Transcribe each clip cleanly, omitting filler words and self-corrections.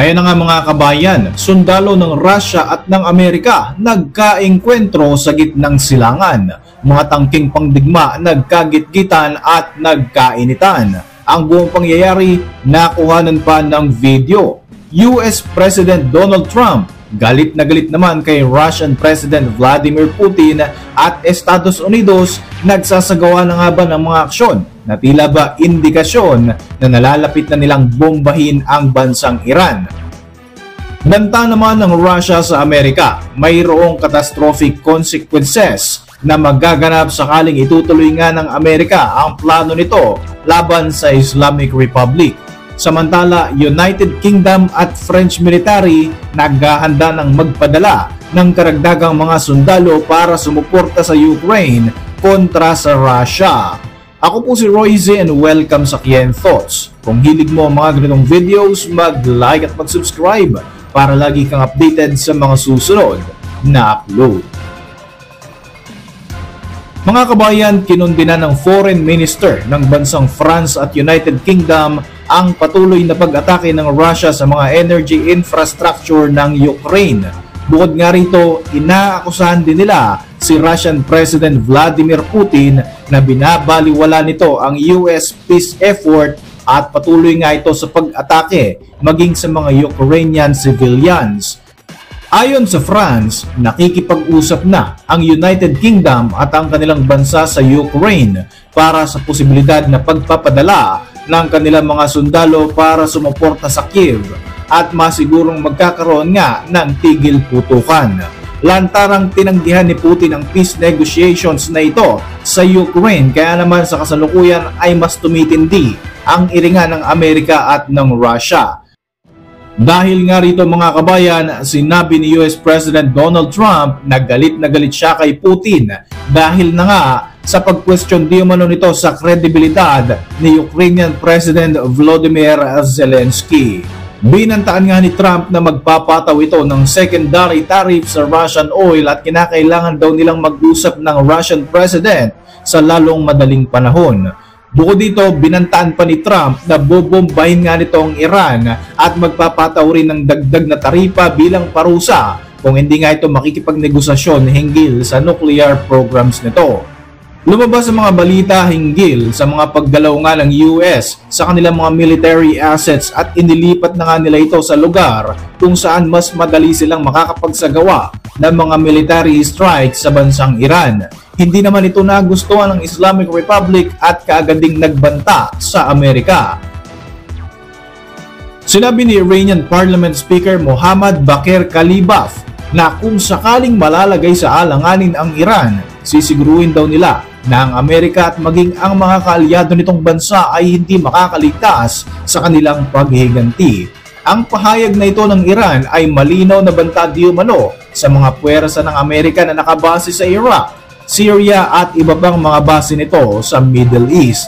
Ayan na nga mga kabayan, sundalo ng Russia at ng Amerika nagkaengkwentro sa gitnang silangan. Mga tangking pangdigma nagkagitgitan at nagkainitan. Ang buong pangyayari nakuhanan pa ng video. US President Donald Trump galit na galit naman kay Russian President Vladimir Putin at Estados Unidos nagsasagawa na nga ba ng mga aksyon na tila ba indikasyon na nalalapit na nilang bombahin ang bansang Iran. Banta naman ng Russia sa Amerika, mayroong catastrophic consequences na magaganap sakaling itutuloy nga ng Amerika ang plano nito laban sa Islamic Republic. Samantala, United Kingdom at French military naghahanda ng magpadala ng karagdagang mga sundalo para sumuporta sa Ukraine kontra sa Russia. Ako po si Royce and welcome sa Kien Thoughts. Kung hilig mo ang mga ganitong videos, mag-like at mag-subscribe para lagi kang updated sa mga susunod na upload. Mga kabayan, kinundina ng Foreign Minister ng bansang France at United Kingdom ang patuloy na pag-atake ng Russia sa mga energy infrastructure ng Ukraine. Bukod nga rito, inaakusahan din nila si Russian President Vladimir Putin na binabaliwala nito ang US peace effort at patuloy nga ito sa pag-atake maging sa mga Ukrainian civilians. Ayon sa France, nakikipag-usap na ang United Kingdom at ang kanilang bansa sa Ukraine para sa posibilidad na pagpapadala ng kanilang mga sundalo para sumuporta sa Kiev at masigurong magkakaroon nga ng tigil putukan. Lantarang tinanggihan ni Putin ang peace negotiations na ito sa Ukraine, kaya naman sa kasalukuyan ay mas tumitindi ang iringan ng Amerika at ng Russia. Dahil nga rito mga kabayan, sinabi ni US President Donald Trump na galit siya kay Putin dahil na nga sa pag-question di umano nito sa kredibilidad ni Ukrainian President Volodymyr Zelensky. Binantaan nga ni Trump na magpapataw ito ng secondary tariff sa Russian oil at kinakailangan daw nilang mag-usap ng Russian President sa lalong madaling panahon. Bukod dito, binantaan pa ni Trump na bobombahin nga nito ang Iran at magpapataw rin ng dagdag na taripa bilang parusa kung hindi nga ito makikipagnegosasyon hinggil sa nuclear programs nito. Lumabas ang mga balita hinggil sa mga paggalaw nga ng US sa kanilang mga military assets at inilipat na nga nila ito sa lugar kung saan mas madali silang makakapagsagawa ng mga military strikes sa bansang Iran. Hindi naman ito nagustuhan ng Islamic Republic at kaagad ding nagbanta sa Amerika. Sinabi ni Iranian Parliament Speaker Mohammad Bakir Kalibaf na kung sakaling malalagay sa alanganin ang Iran, sisiguruhin daw nila na ang Amerika at maging ang mga kaalyado nitong bansa ay hindi makakaligtas sa kanilang paghihiganti. Ang pahayag na ito ng Iran ay malinaw na banta di umano sa mga puwersa ng Amerika na nakabase sa Iraq, Syria at iba pang mga base nito sa Middle East.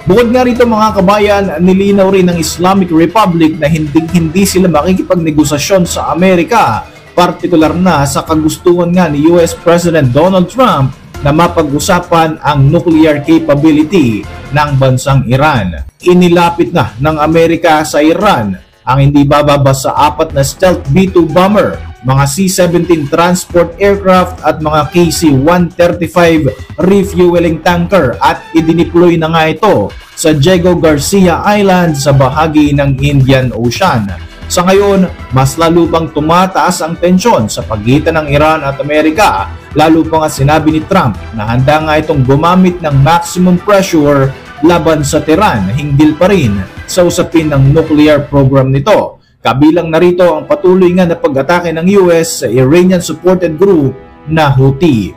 Bukod nga rito mga kabayan, nilinaw rin ng Islamic Republic na hindi sila makikipagnegosasyon sa Amerika, partikular na sa kagustuhan nga ni US President Donald Trump na mapag-usapan ang nuclear capability ng bansang Iran. Inilapit na ng Amerika sa Iran ang hindi bababa sa 4 na stealth B-2 bomber, mga C-17 transport aircraft at mga KC-135 refueling tanker at idineploy na nga ito sa Diego Garcia Island sa bahagi ng Indian Ocean. Sa ngayon, mas lalo pang tumataas ang tensyon sa pagitan ng Iran at Amerika, lalo pa nga sinabi ni Trump na handa nga itong gumamit ng maximum pressure laban sa Tehran hinggil pa rin sa usapin ng nuclear program nito. Kabilang narito ang patuloy nga na pag-atake ng US sa Iranian-supported group na Houthi.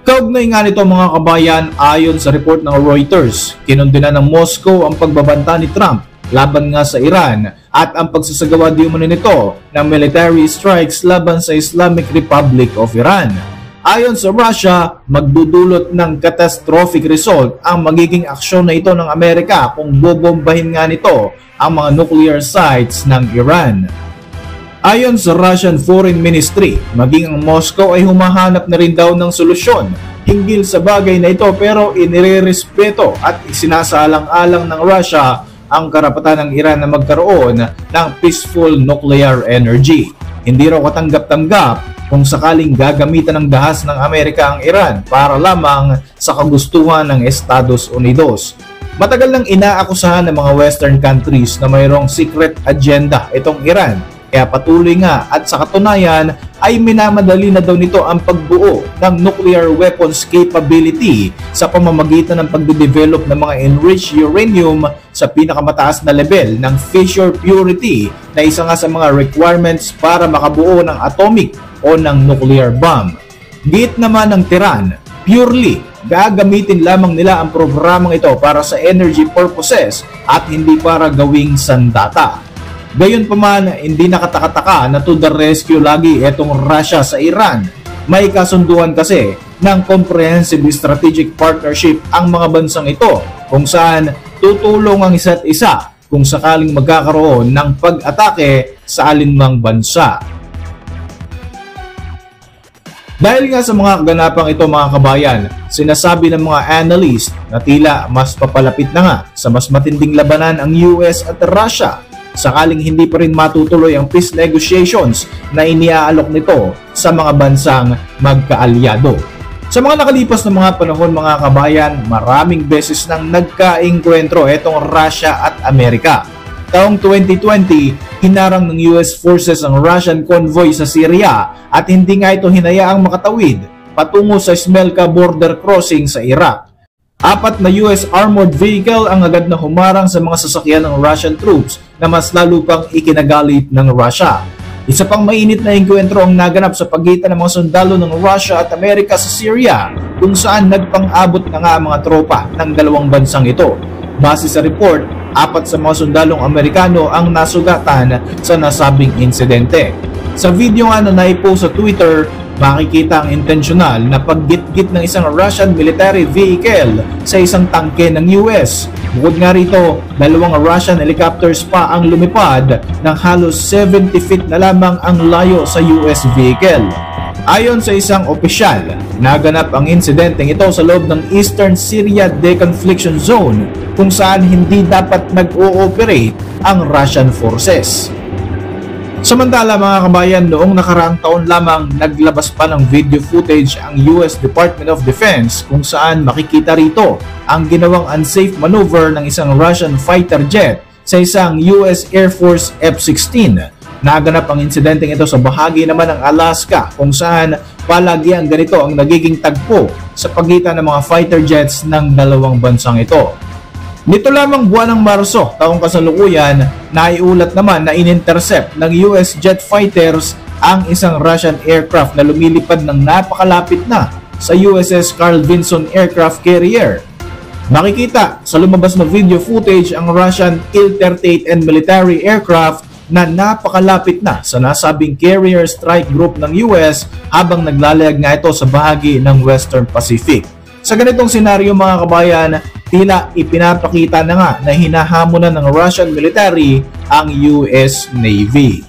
Kaugnay nga nito mga kabayan, ayon sa report ng Reuters, kinundina ng Moscow ang pagbabanta ni Trump laban nga sa Iran at ang pagsasagawa di umano nito ng military strikes laban sa Islamic Republic of Iran. Ayon sa Russia, magdudulot ng catastrophic result ang magiging aksyon na ito ng Amerika kung bobombahin nga nito ang mga nuclear sites ng Iran. Ayon sa Russian Foreign Ministry, maging ang Moscow ay humahanap na rin daw ng solusyon hinggil sa bagay na ito pero inirerespeto at isinasaalang-alang ng Russia ang karapatan ng Iran na magkaroon ng peaceful nuclear energy. Hindi raw katanggap-tanggap kung sakaling gagamitan ng dahas ng Amerika ang Iran para lamang sa kagustuhan ng Estados Unidos. Matagal nang inaakusahan ng mga Western countries na mayroong secret agenda itong Iran. Kaya patuloy nga at sa katunayan ay minamadali na daw nito ang pagbuo ng nuclear weapons capability sa pamamagitan ng pagde-develop ng mga enriched uranium sa pinakamataas na level ng fissure purity na isa nga sa mga requirements para makabuo ng atomic o ng nuclear bomb. Giit naman ng Tehran, purely gagamitin lamang nila ang programang ito para sa energy purposes at hindi para gawing sandata. Gayunpaman, hindi nakataka-taka na to the rescue lagi itong Russia sa Iran. May kasunduan kasi ng comprehensive strategic partnership ang mga bansang ito kung saan tutulong ang isa't isa kung sakaling magkakaroon ng pag-atake sa alinmang bansa. Dahil nga sa mga kaganapang ito mga kabayan, sinasabi ng mga analyst na tila mas papalapit na nga sa mas matinding labanan ang US at Russia sakaling hindi pa rin matutuloy ang peace negotiations na iniaalok nito sa mga bansang magkaalyado. Sa mga nakalipas na mga panahon mga kabayan, maraming beses nang nagkaengkwentro itong Russia at Amerika. Taong 2020, hinarang ng US forces ang Russian convoy sa Syria at hindi nga ito hinayaang makatawid patungo sa Smelka border crossing sa Iraq. 4 na US armored vehicle ang agad na humarang sa mga sasakyan ng Russian troops na mas lalo pang ikinagalit ng Russia. Isa pang mainit na engkwentro ang naganap sa pagitan ng mga sundalo ng Russia at Amerika sa Syria kung saan nagpang-abot na nga ang mga tropa ng dalawang bansang ito. Base sa report, 4 sa mga sundalong Amerikano ang nasugatan sa nasabing insidente. Sa video nga na naipost sa Twitter, makikita ang intensyonal na paggit-git ng isang Russian military vehicle sa isang tangke ng US. Bukod nga rito, 2 Russian helicopters pa ang lumipad ng halos 70 feet na lamang ang layo sa US vehicle. Ayon sa isang opisyal, naganap ang insidenteng ito sa loob ng Eastern Syria Deconfliction Zone kung saan hindi dapat nag-ooperate ang Russian forces. Samantala mga kabayan, noong nakaraang taon lamang naglabas pa ng video footage ang US Department of Defense kung saan makikita rito ang ginawang unsafe maneuver ng isang Russian fighter jet sa isang US Air Force F-16. Naganap ang insidenteng ito sa bahagi naman ng Alaska kung saan palagi ang ganito ang nagiging tagpo sa pagitan ng mga fighter jets ng dalawang bansang ito. Nito lamang buwan ng Marso, taong kasalukuyan, naiulat naman na in-intercept ng US jet fighters ang isang Russian aircraft na lumilipad ng napakalapit na sa USS Carl Vinson aircraft carrier. Makikita sa lumabas na video footage ang Russian Il-38N military aircraft na napakalapit na sa nasabing carrier strike group ng US habang naglalayag nga ito sa bahagi ng Western Pacific. Sa ganitong senaryo mga kabayan, tila ipinapakita na nga na hinahamonan ng Russian military ang US Navy.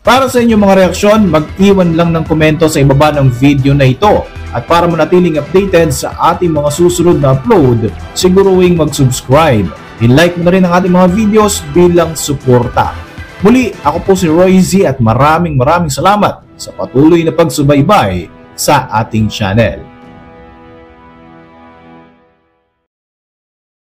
Para sa inyong mga reaksyon, mag-iwan lang ng komento sa ibaba ng video na ito. At para manatiling updated sa ating mga susunod na upload, siguruing mag-subscribe. I-like mo na rin ang ating mga videos bilang suporta. Muli, ako po si Roy Z at maraming salamat sa patuloy na pagsubaybay sa ating channel.